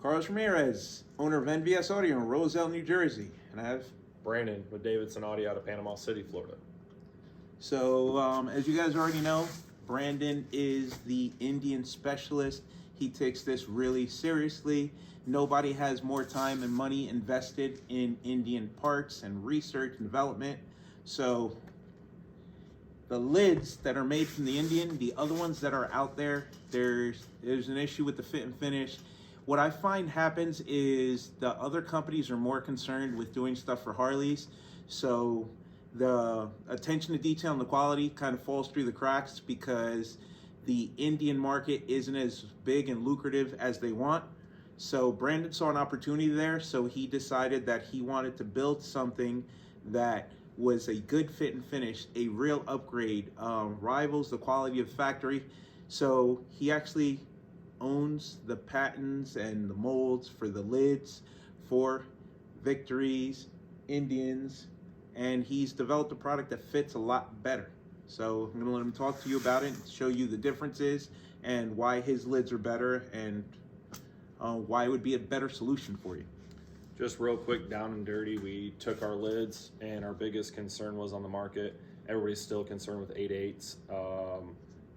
Carlos Ramirez, owner of NVS Audio in Roselle, New Jersey. And I have Brandon with Davidson Audio out of Panama City, Florida. So, as you guys already know, Brandon is the Indian specialist. He takes this really seriously. Nobody has more time and money invested in Indian parts and research and development. So, the lids that are made from the Indian, the other ones that are out there, there's an issue with the fit and finish. What I find happens is the other companies are more concerned with doing stuff for Harleys. So the attention to detail and the quality kind of falls through the cracks because the Indian market isn't as big and lucrative as they want. So Brandon saw an opportunity there, so he decided that he wanted to build something that was a good fit and finish, a real upgrade, rivals the quality of the factory. So he actually owns the patents and the molds for the lids for Victories, Indians, and he's developed a product that fits a lot better. So I'm gonna let him talk to you about it, show you the differences and why his lids are better and why it would be a better solution for you. Just real quick, down and dirty, we took our lids and our biggest concern was on the market. Everybody's still concerned with 8/8s.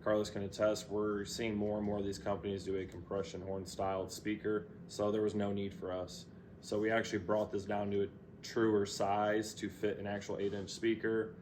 Carlos can attest, we're seeing more and more of these companies do a compression horn styled speaker, so there was no need for us. So we actually brought this down to a truer size to fit an actual 8-inch speaker.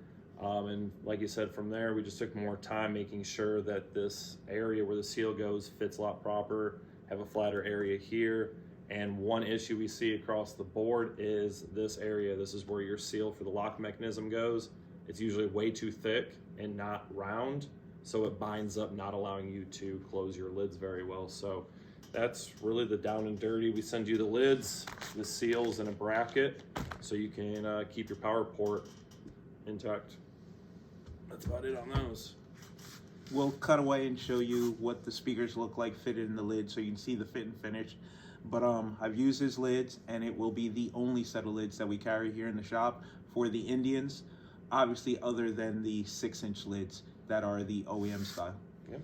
And like you said, from there, we just took more time making sure that this area where the seal goes fits a lot proper, have a flatter area here. And one issue we see across the board is this area. This is where your seal for the lock mechanism goes. It's usually way too thick and not round, so it binds up, not allowing you to close your lids very well. So that's really the down and dirty. We send you the lids, the seals, and a bracket so you can keep your power port intact. That's about it on those. We'll cut away and show you what the speakers look like fitted in the lid so you can see the fit and finish. But I've used his lids, and it will be the only set of lids that we carry here in the shop for the Indians, obviously other than the 6-inch lids that are the OEM style. Yep.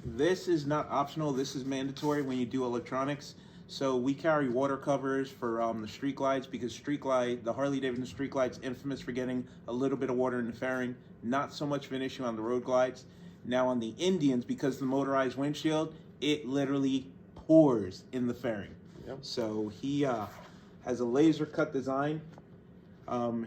This is not optional, this is mandatory when you do electronics. So we carry water covers for the street glides because the Harley Davidson street glide's infamous for getting a little bit of water in the fairing, not so much of an issue on the road glides. Now on the Indians, because the motorized windshield, it literally pours in the fairing. Yep. So he has a laser cut design.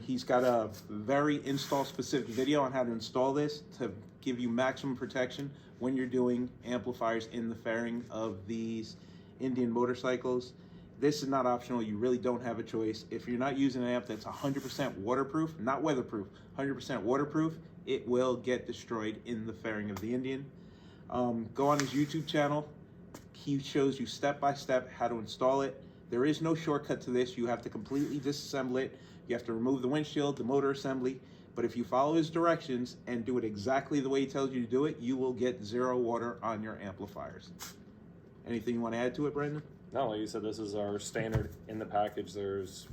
He's got a very install specific video on how to install this to give you maximum protection when you're doing amplifiers in the fairing of these Indian motorcycles. This is not optional. You really don't have a choice. If you're not using an amp that's 100% waterproof, not weatherproof, 100% waterproof, it will get destroyed in the fairing of the Indian. Go on his YouTube channel. He shows you step by step how to install it. There is no shortcut to this. You have to completely disassemble it. You have to remove the windshield, the motor assembly. But if you follow his directions and do it exactly the way he tells you to do it, you will get 0 water on your amplifiers. Anything you want to add to it, Brandon? No, like you said, this is our standard in the package.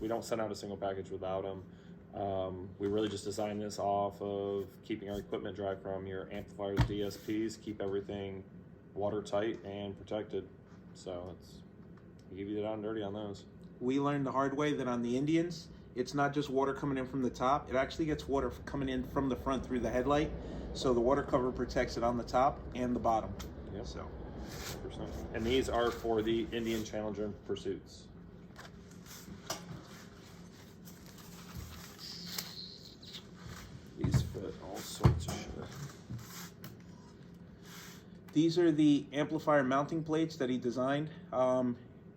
We don't send out a single package without them. We really just designed this off of keeping our equipment dry from your amplifiers, DSPs, keep everything watertight and protected. So we give you the down and dirty on those. We learned the hard way that on the Indians, it's not just water coming in from the top, it actually gets water coming in from the front through the headlight. So the water cover protects it on the top and the bottom. Yep. So. 100%. And these are for the Indian Challenger Pursuits. These fit all sorts of shit. These are the amplifier mounting plates that he designed.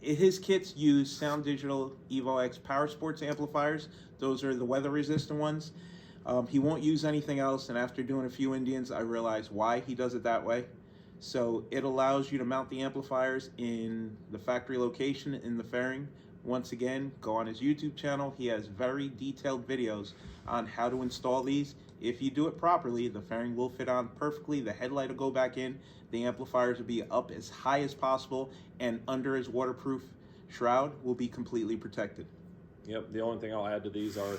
His kits use Sound Digital Evo X Power Sports amplifiers. Those are the weather resistant ones. He won't use anything else, and after doing a few Indians, I realized why he does it that way. So it allows you to mount the amplifiers in the factory location in the fairing. Once again, go on his YouTube channel. He has very detailed videos on how to install these. If you do it properly, the fairing will fit on perfectly. The headlight will go back in. The amplifiers will be up as high as possible and under his waterproof shroud will be completely protected. Yep. The only thing I'll add to these are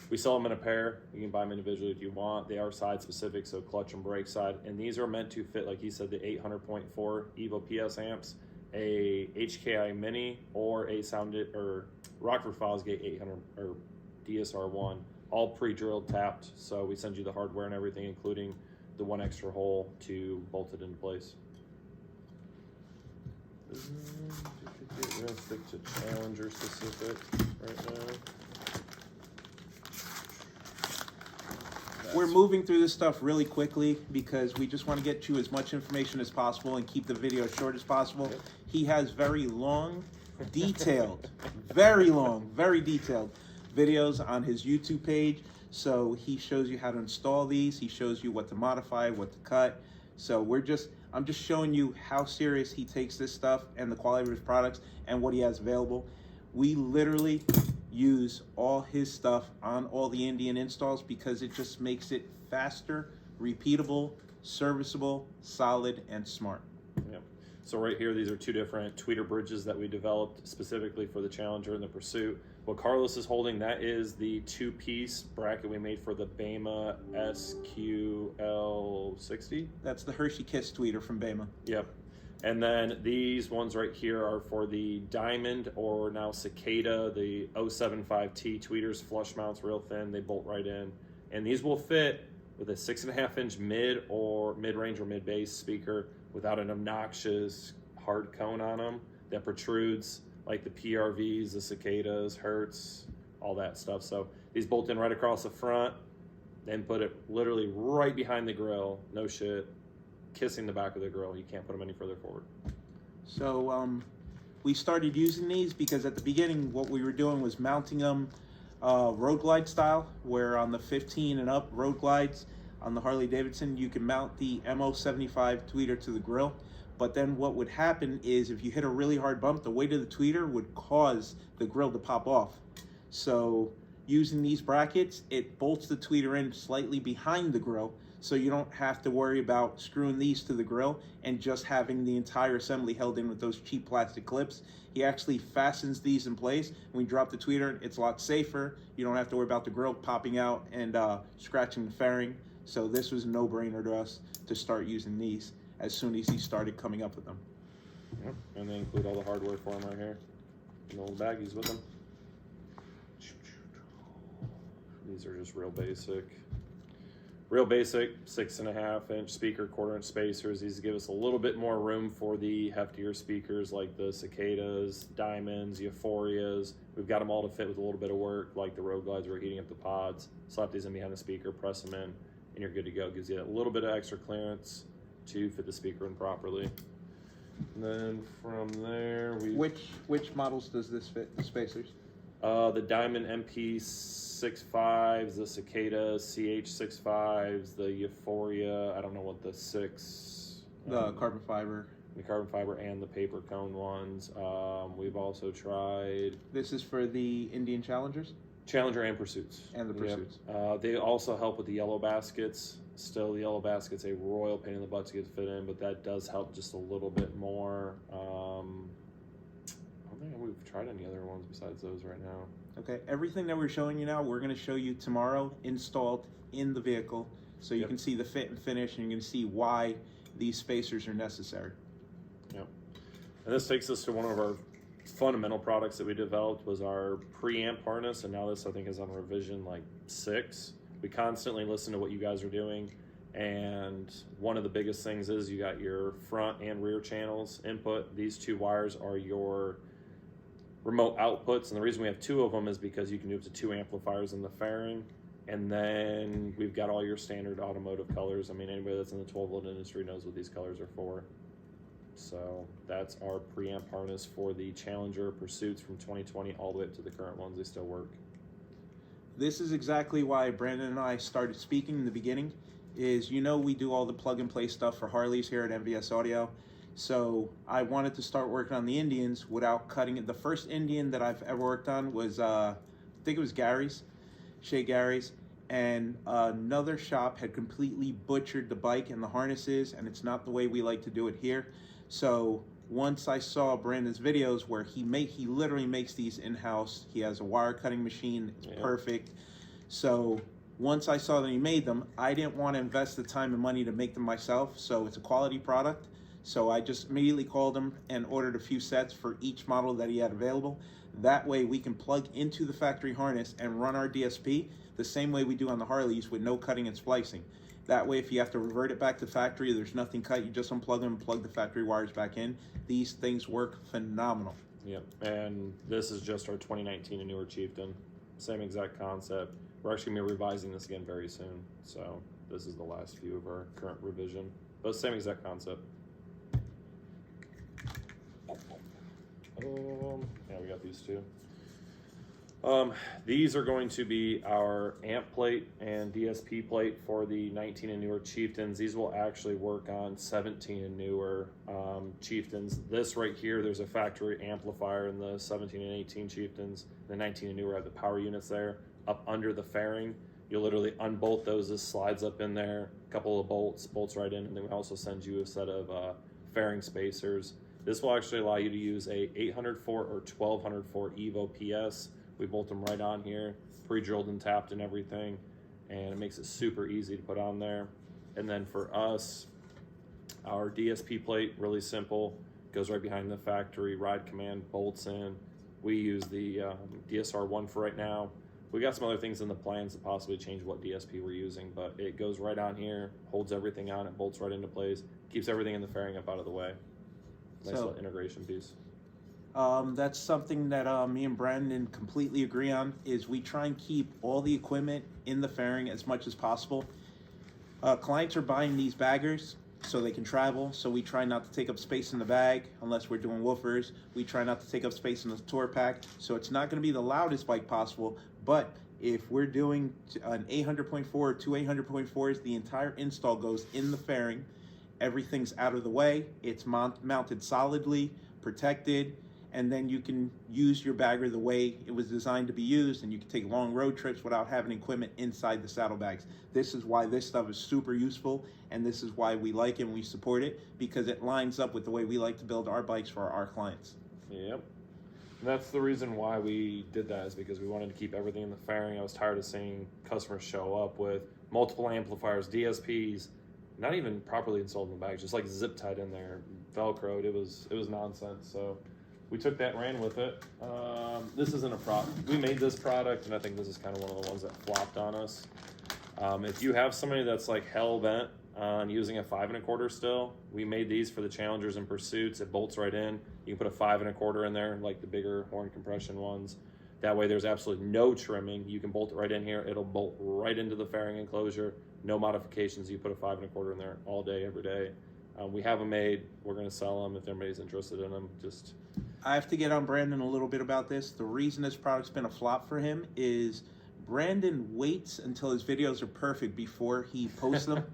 we sell them in a pair. You can buy them individually if you want. They are side specific, so clutch and brake side. And these are meant to fit, like he said, the 800.4 Evo PS amps, a HKI Mini, or a Rockford Fosgate 800 or DSR1, all pre-drilled, tapped. So we send you the hardware and everything, including the one extra hole to bolt it into place. We're gonna stick to Challenger specific right now. We're moving through this stuff really quickly because we just want to get you as much information as possible and keep the video short as possible. Yep. He has very long, detailed, very long, very detailed videos on his YouTube page. So he shows you how to install these. He shows you what to modify, what to cut. So I'm just showing you how serious he takes this stuff and the quality of his products and what he has available. We literally use all his stuff on all the Indian installs because it just makes it faster, repeatable, serviceable, solid, and smart. Yep. So right here, these are two different tweeter bridges that we developed specifically for the Challenger and the Pursuit. What Carlos is holding, that is the two-piece bracket we made for the Bema SQL60. That's the Hershey Kiss tweeter from Bema. Yep. And then these ones right here are for the Diamond, or now Cicada, the 075T tweeters, flush mounts, real thin. They bolt right in. And these will fit with a 6.5-inch mid-range or mid-bass speaker without an obnoxious hard cone on them that protrudes, like the PRVs, the Cicadas, Hertz, all that stuff. So these bolt in right across the front, then put it literally right behind the grill. No shit. Kissing the back of the grill. You can't put them any further forward. So we started using these because at the beginning what we were doing was mounting them road glide style, where on the 15 and up road glides on the Harley Davidson you can mount the MO75 tweeter to the grill. But then what would happen is if you hit a really hard bump, the weight of the tweeter would cause the grill to pop off. So using these brackets, it bolts the tweeter in slightly behind the grill, so you don't have to worry about screwing these to the grill and just having the entire assembly held in with those cheap plastic clips. He actually fastens these in place. When you drop the tweeter, it's a lot safer. You don't have to worry about the grill popping out and scratching the fairing. So this was a no-brainer to us to start using these as soon as he started coming up with them. Yep. And they include all the hardware for them right here. And the little baggies with them. These are just real basic 6.5-inch speaker, 1/4-inch spacers. These give us a little bit more room for the heftier speakers like the Cicadas, Diamonds, Euphorias. We've got them all to fit with a little bit of work, like the road glides. We're heating up the pods. Slap these in behind the speaker, press them in, and you're good to go. Gives you a little bit of extra clearance to fit the speaker in properly. And then from there, Which models does this fit, the spacers? The Diamond MP65s, the Cicada CH65s, the Euphoria, I don't know what the Carbon fiber. The carbon fiber and the paper cone ones. We've also tried This is for the Indian Challengers? Challenger and Pursuits. And the Pursuits. Yep. They also help with the yellow baskets. Still, the yellow basket's a royal pain in the butt to get fit in, but that does help just a little bit more. I don't think we've tried any other ones besides those right now. Okay, everything that we're showing you now, we're going to show you tomorrow installed in the vehicle, so you can see the fit and finish, and you can see why these spacers are necessary. Yep. And this takes us to one of our fundamental products that we developed was our preamp harness, and now this I think is on revision like 6. We constantly listen to what you guys are doing, and one of the biggest things is you got your front and rear channels input. These 2 wires are your remote outputs, and the reason we have 2 of them is because you can do up to 2 amplifiers in the fairing. And then we've got all your standard automotive colors. I mean, anybody that's in the 12-volt industry knows what these colors are for. So that's our preamp harness for the Challenger Pursuits from 2020 all the way up to the current ones. They still work. This is exactly why Brandon and I started speaking in the beginning, is we do all the plug-and-play stuff for Harleys here at NVS Audio. So I wanted to start working on the Indians without cutting it. The first Indian that I've ever worked on was, I think it was Gary's, Shea Gary's, and another shop had completely butchered the bike and the harnesses, and it's not the way we like to do it here. So once I saw Brandon's videos where he literally makes these in-house. He has a wire cutting machine, it's perfect. So once I saw that he made them, I didn't want to invest the time and money to make them myself, so it's a quality product. So I just immediately called him and ordered a few sets for each model that he had available. That way we can plug into the factory harness and run our DSP the same way we do on the Harleys with no cutting and splicing. That way, if you have to revert it back to factory, there's nothing cut, you just unplug them and plug the factory wires back in. These things work phenomenal. Yep, and this is just our 2019 and newer Chieftain. Same exact concept. We're actually going to be revising this again very soon. So this is the last few of our current revision. But same exact concept. Yeah, we got these two. These are going to be our amp plate and DSP plate for the 19 and newer Chieftains. These will actually work on 17 and newer Chieftains. This right here, there's a factory amplifier in the 17 and 18 Chieftains. The 19 and newer have the power units there. Up under the fairing, you'll literally unbolt those. This slides up in there, a couple of bolts right in, and then we also send you a set of fairing spacers. This will actually allow you to use a 804 or 1204 Evo PS. We bolt them right on here, pre-drilled and tapped and everything, and it makes it super easy to put on there. And then for us, our DSP plate, really simple, goes right behind the factory, ride command, bolts in. We use the DSR1 for right now. We got some other things in the plans to possibly change what DSP we're using, but it goes right on here, holds everything on, it bolts right into place, keeps everything in the fairing up out of the way. Nice little integration piece. That's something that me and Brandon completely agree on, is we try and keep all the equipment in the fairing as much as possible. Clients are buying these baggers so they can travel, so we try not to take up space in the bag unless we're doing woofers. We try not to take up space in the tour pack, so it's not going to be the loudest bike possible, but if we're doing an 800.4 or two 800.4s, the entire install goes in the fairing. Everything's out of the way, it's mounted solidly, protected, and then you can use your bagger the way it was designed to be used, and you can take long road trips without having equipment inside the saddlebags. This is why this stuff is super useful, and this is why we like it and we support it, because it lines up with the way we like to build our bikes for our clients. Yep. And that's the reason why we did that, is because we wanted to keep everything in the fairing. I was tired of seeing customers show up with multiple amplifiers, DSPs, not even properly installed in the bag, just like zip tied in there, Velcroed. It was nonsense. So we took that and ran with it. This isn't a product. We made this product, and I think this is kind of one of the ones that flopped on us. If you have somebody that's like hell bent on using a 5 1/4 still, we made these for the Challengers and Pursuits. It bolts right in. You can put a 5 1/4 in there, like the bigger horn compression ones. That way there's absolutely no trimming. You can bolt it right in here. It'll bolt right into the fairing enclosure. No modifications. You put a 5 1/4 in there all day, every day. We have them made. We're going to sell them if anybody's interested in them. I have to get on Brandon a little bit about this. The reason this product's been a flop for him is Brandon waits until his videos are perfect before he posts them.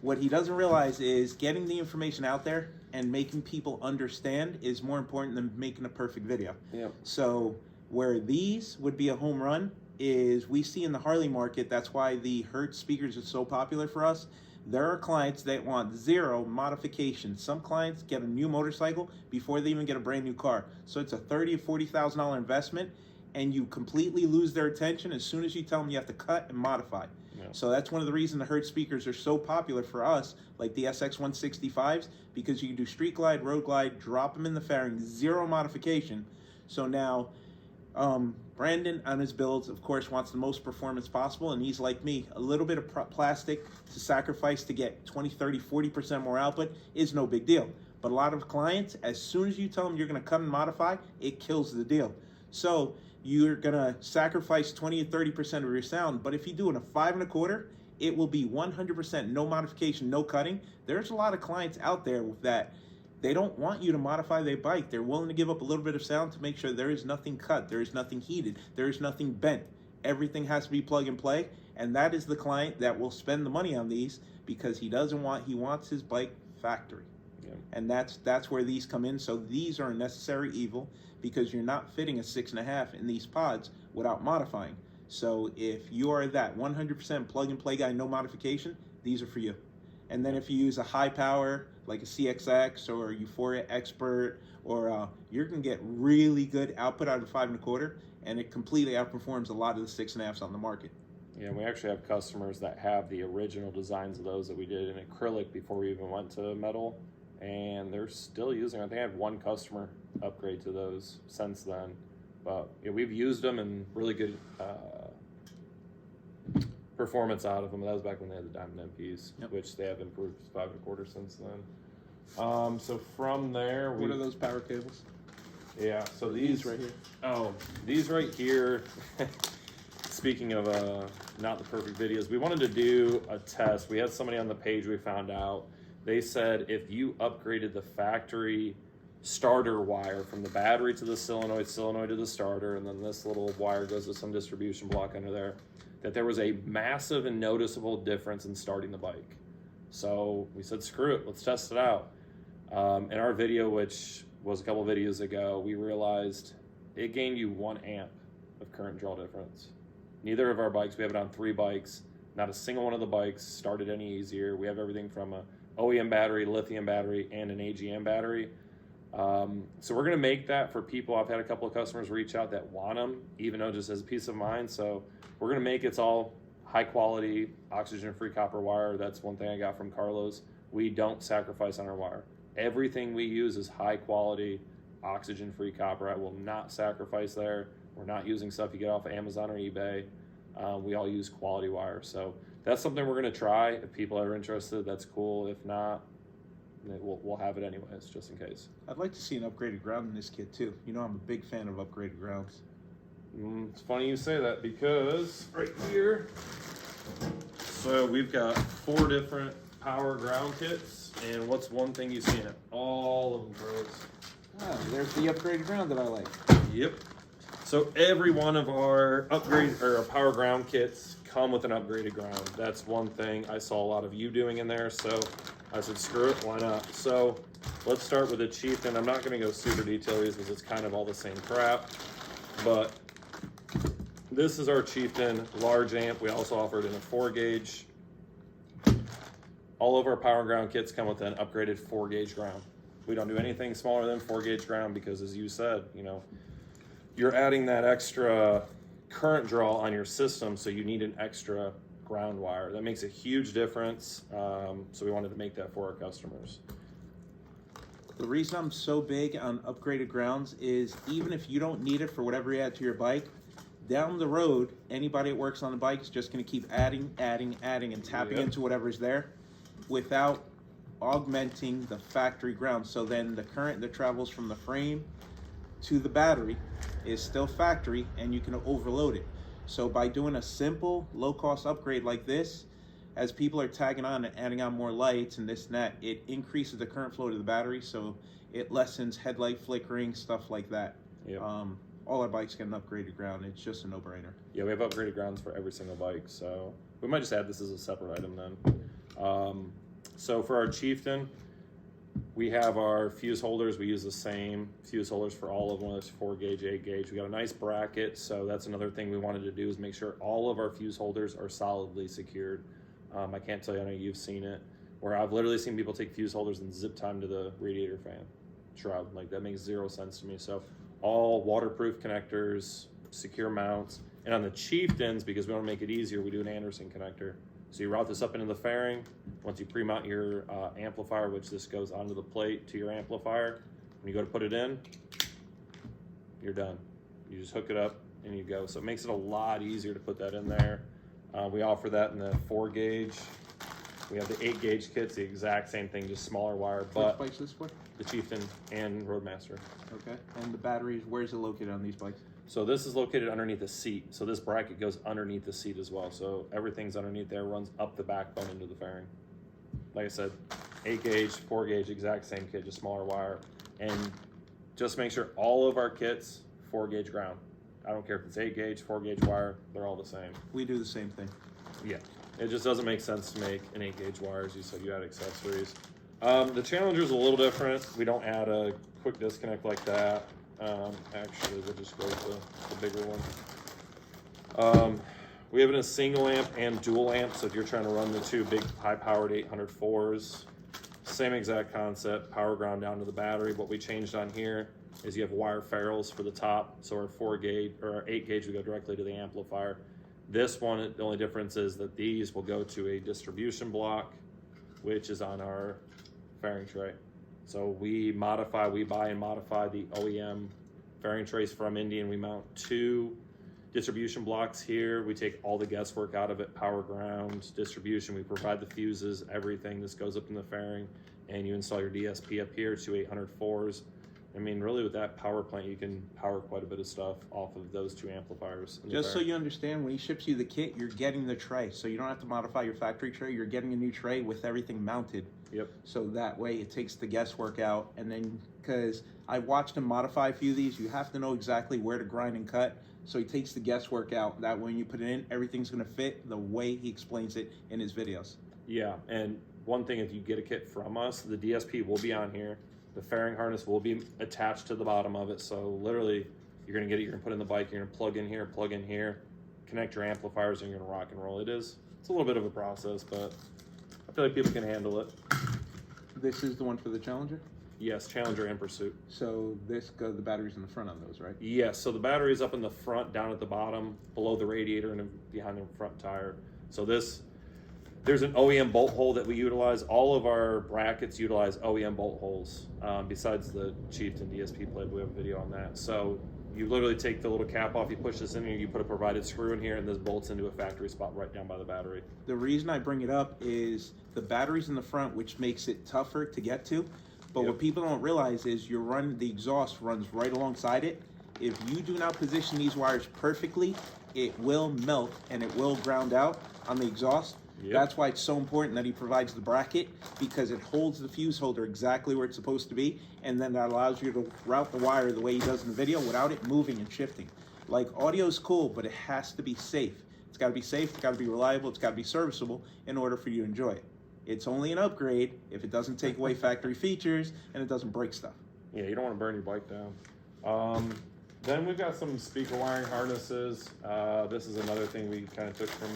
What he doesn't realize is getting the information out there and making people understand is more important than making a perfect video. Yep. So where these would be a home run is we see in the Harley market, that's why the Hertz speakers are so popular for us. There are clients that want zero modifications. Some clients get a new motorcycle before they even get a brand new car. So it's a $30,000 or $40,000 investment, and you completely lose their attention as soon as you tell them you have to cut and modify. Yeah. So that's one of the reasons the Hertz speakers are so popular for us, like the SX165s, because you can do street glide, road glide, drop them in the fairing, zero modification. So now Brandon on his builds, of course, wants the most performance possible, and he's like me. A little bit of plastic to sacrifice to get 20, 30, 40% more output is no big deal. But a lot of clients, as soon as you tell them you're going to cut and modify, it kills the deal. So you're going to sacrifice 20 or 30% of your sound, but if you do it a 5 1/4, it will be 100% no modification, no cutting. There's a lot of clients out there that they don't want you to modify their bike. They're willing to give up a little bit of sound to make sure there is nothing cut, there is nothing heated, there is nothing bent. Everything has to be plug and play, and that is the client that will spend the money on these because he wants his bike factory. Yeah. And that's where these come in. So these are a necessary evil because you're not fitting a 6.5 in these pods without modifying. So if you are that 100% plug and play guy, no modification, these are for you. And then if you use a high power, like a CXX or Euphoria Expert, or you're gonna get really good output out of the 5 1/4, and it completely outperforms a lot of the 6 1/2s on the market. Yeah, we actually have customers that have the original designs of those that we did in acrylic before we even went to metal, and they're still using. I think I have one customer upgrade to those since then, but yeah, we've used them and really good performance out of them. That was back when they had the Diamond MPs, Yep. which they have improved 5 1/4 since then. So from there, What are those power cables? Yeah, so these right here. Oh, these right here. Speaking of not the perfect videos, we wanted to do a test. We had somebody on the page we found out. They said if you upgraded the factory starter wire from the battery to the solenoid to the starter, and then this little wire goes to some distribution block under there, that there was a massive and noticeable difference in starting the bike. So we said, screw it, let's test it out. In our video, which was a couple of videos ago, we realized it gained you 1 amp of current draw difference. Neither of our bikes, we have it on 3 bikes, not a single one of the bikes started any easier. We have everything from a OEM battery, lithium battery, and an AGM battery. So we're gonna make that for people. I've had a couple of customers reach out that want them, even though just as peace of mind. So we're gonna make it's all high quality, oxygen-free copper wire. That's one thing I got from Carlos. We don't sacrifice on our wire. Everything we use is high quality, oxygen-free copper. I will not sacrifice there. We're not using stuff you get off of Amazon or eBay. We all use quality wire. So that's something we're gonna try. If people are interested, that's cool. If not, we'll have it anyways, just in case. I'd like to see an upgraded ground in this kit too. You know, I'm a big fan of upgraded grounds. It's funny you say that because right here, so we've got 4 different power ground kits, and what's one thing you see in it? All of them, bros. Ah, there's the upgraded ground that I like. Yep. So every one of our upgrade or our power ground kits come with an upgraded ground. That's one thing I saw a lot of you doing in there, so I said screw it, why not? So let's start with the Chieftain. I'm not going to go super detailed because it's kind of all the same crap, but this is our Chieftain large amp. We also offer it in a 4 gauge. All of our power ground kits come with an upgraded 4 gauge ground. We don't do anything smaller than 4 gauge ground because, as you said, you know, you're adding that extra current draw on your system, so you need an extra ground wire. That makes a huge difference, so we wanted to make that for our customers. The reason I'm so big on upgraded grounds is even if you don't need it for whatever you add to your bike, down the road, anybody that works on the bike is just going to keep adding, and tapping into whatever's there without augmenting the factory ground. So then the current that travels from the frame to the battery is still factory, and you can overload it. So by doing a simple low-cost upgrade like this, as people are tagging on and adding on more lights and this and that, it increases the current flow to the battery, so it lessens headlight flickering, stuff like that. Yep. All our bikes get an upgraded ground. It's just a no-brainer. Yeah, we have upgraded grounds for every single bike, so we might just add this as a separate item then. So for our Chieftain, we have our fuse holders. We use the same fuse holders for all of them. It's 4 gauge, 8 gauge. We got a nice bracket, so that's another thing we wanted to do is make sure all of our fuse holders are solidly secured. I can't tell you, I know you've seen it, where I've literally seen people take fuse holders and zip time to the radiator fan shroud. Like, that makes 0 sense to me. So all waterproof connectors, secure mounts, and on the Chieftains, because we want to make it easier, we do an Anderson connector. So you route this up into the fairing. Once you pre-mount your amplifier, which this goes onto the plate to your amplifier, when you go to put it in, you're done. You just hook it up and you go. So it makes it a lot easier to put that in there. We offer that in the 4 gauge. We have the 8 gauge kits, the exact same thing, just smaller wire. But which bike's this for? The Chieftain and Roadmaster. Okay. And the batteries, where's it located on these bikes? So this is located underneath the seat. So this bracket goes underneath the seat as well. So everything's underneath there, runs up the backbone into the fairing. Like I said, 8 gauge, 4 gauge, exact same kit, just smaller wire. And just make sure all of our kits, 4 gauge ground. I don't care if it's 8 gauge, 4 gauge wire, they're all the same. We do the same thing. Yeah, it just doesn't make sense to make an 8 gauge wire, as you said, you add accessories. The Challenger's a little different. We don't add a quick disconnect like that. Actually, we'll just go with the bigger one. We have it in a single amp and dual amp, so if you're trying to run the two big high-powered 804s, same exact concept, power ground down to the battery. What we changed on here is you have wire ferrules for the top, so our 4 gauge or our 8 gauge will go directly to the amplifier. This one, the only difference is that these will go to a distribution block, which is on our fairing tray. So we buy and modify the OEM fairing trays from Indian. We mount 2 distribution blocks here. We take all the guesswork out of it, power ground, distribution. We provide the fuses, everything. This goes up in the fairing, and you install your DSP up here, 2 804s. I mean, really with that power plant, you can power quite a bit of stuff off of those 2 amplifiers. Just so you understand, when he ships you the kit, you're getting the tray. So you don't have to modify your factory tray. You're getting a new tray with everything mounted. Yep. So that way it takes the guesswork out. And then, because I watched him modify a few of these, you have to know exactly where to grind and cut. So he takes the guesswork out. That way when you put it in, everything's going to fit the way he explains it in his videos. Yeah, and one thing, if you get a kit from us, the DSP will be on here. The fairing harness will be attached to the bottom of it. So literally, you're going to get it, you're going to put it in the bike, you're going to plug in here, connect your amplifiers, and you're going to rock and roll. It's a little bit of a process, but I feel like people can handle it. This is the one for the Challenger? Yes, Challenger and Pursuit. So the battery's in the front of those, right? Yes, so the battery is up in the front, down at the bottom, below the radiator and behind the front tire. So there's an OEM bolt hole that we utilize. All of our brackets utilize OEM bolt holes. Besides the Chieftain DSP plate, we have a video on that. So you literally take the little cap off, you push this in here, you put a provided screw in here, and this bolts into a factory spot right down by the battery. The reason I bring it up is the battery's in the front, which makes it tougher to get to. But Yep. what people don't realize is the exhaust runs right alongside it. If you do not position these wires perfectly, it will melt and it will ground out on the exhaust. Yep. That's why it's so important that he provides the bracket, because it holds the fuse holder exactly where it's supposed to be, and then that allows you to route the wire the way he does in the video without it moving and shifting. Like, audio's cool, but it has to be safe. It's got to be safe, it's got to be reliable, it's got to be serviceable in order for you to enjoy it. It's only an upgrade if it doesn't take away factory features and it doesn't break stuff. Yeah, you don't want to burn your bike down. Then we've got some speaker wiring harnesses. This is another thing we kind of took from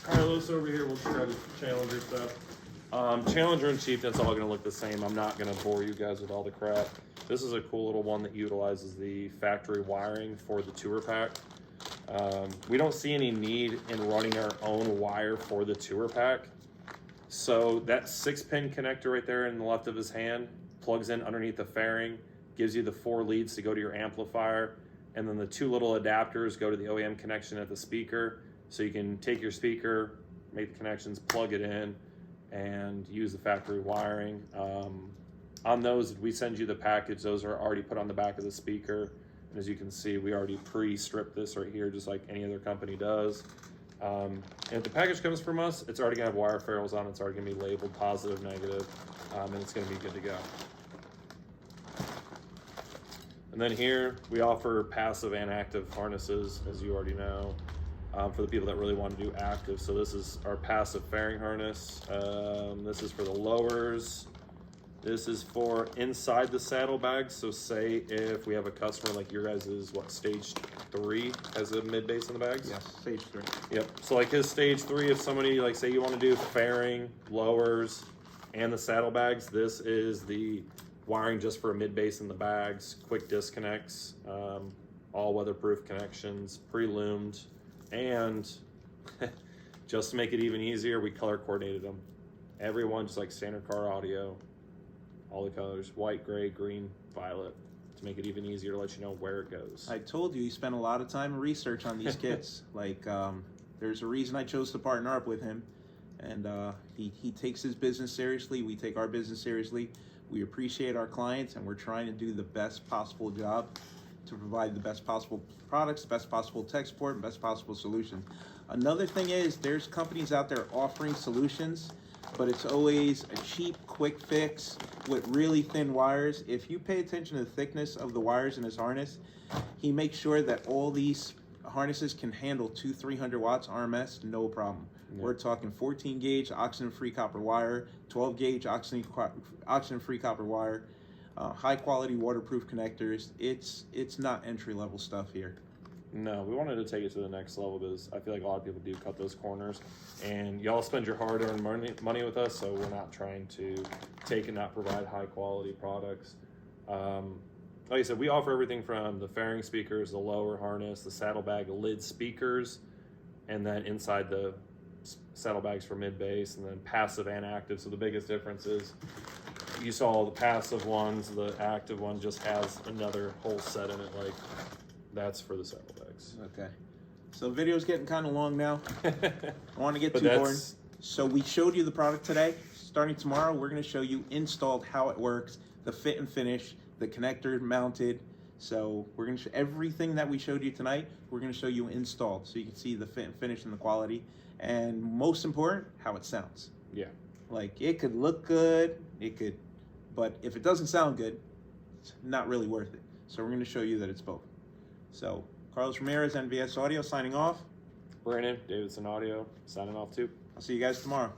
Carlos over here. We'll try the Challenger stuff. Challenger and Chieftain's all going to look the same. I'm not going to bore you guys with all the crap. This is a cool little one that utilizes the factory wiring for the tour pack. We don't see any need in running our own wire for the tour pack. So that 6-pin connector right there in the left of his hand plugs in underneath the fairing, gives you the 4 leads to go to your amplifier, and then the 2 little adapters go to the OEM connection at the speaker. So you can take your speaker, make the connections, plug it in, and use the factory wiring. On those, we send you the package. Those are already put on the back of the speaker. And as you can see, we already pre-stripped this right here, just like any other company does. And if the package comes from us, it's already gonna have wire ferrules on it. It's already gonna be labeled positive, negative, and it's gonna be good to go. And then here we offer passive and active harnesses, as you already know, for the people that really want to do active. So this is our passive fairing harness. This is for the lowers. This is for inside the saddlebags. So say if we have a customer like your guys' is stage 3 has a mid bass in the bags? Yes, stage 3. Yep. So like his stage 3, if somebody like say you want to do fairing, lowers, and the saddlebags, this is the wiring just for a mid bass in the bags, quick disconnects, all weatherproof connections, pre-loomed, and just to make it even easier, we color coordinated them. Everyone just like standard car audio. All the colors, white, gray, green, violet, to make it even easier to let you know where it goes. I told you, he spent a lot of time and research on these kits. Like, there's a reason I chose to partner up with him. And he takes his business seriously. We take our business seriously. We appreciate our clients, and we're trying to do the best possible job to provide the best possible products, the best possible tech support, and best possible solution. Another thing is, there's companies out there offering solutions, but it's always a cheap, quick fix with really thin wires. If you pay attention to the thickness of the wires in his harness, he makes sure that all these harnesses can handle 200-300 watts RMS, no problem. Yeah. We're talking 14 gauge oxygen-free copper wire, 12 gauge oxygen-free copper wire, high quality waterproof connectors. It's not entry-level stuff here. No, we wanted to take it to the next level because I feel like a lot of people do cut those corners, and y'all spend your hard-earned money with us, so we're not trying to take and not provide high-quality products. Like I said, we offer everything from the fairing speakers, the lower harness, the saddlebag lid speakers, and then inside the saddlebags for mid-bass, and then passive and active. So the biggest difference is you saw the passive ones, the active one just has another whole set in it, like that's for the saddlebags. Okay. So the video's getting kind of long now. I don't want to get But too boring. that's- So we showed you the product today. Starting tomorrow, we're going to show you installed, how it works, the fit and finish, the connector mounted. So we're going to show everything that we showed you tonight. We're going to show you installed, so you can see the fit and finish and the quality, and most important, how it sounds. Yeah. Like, it could look good, but if it doesn't sound good, it's not really worth it. So we're going to show you that it's both. So Carlos Ramirez, NVS Audio, signing off. Brandon, Davidson Audio, signing off too. I'll see you guys tomorrow.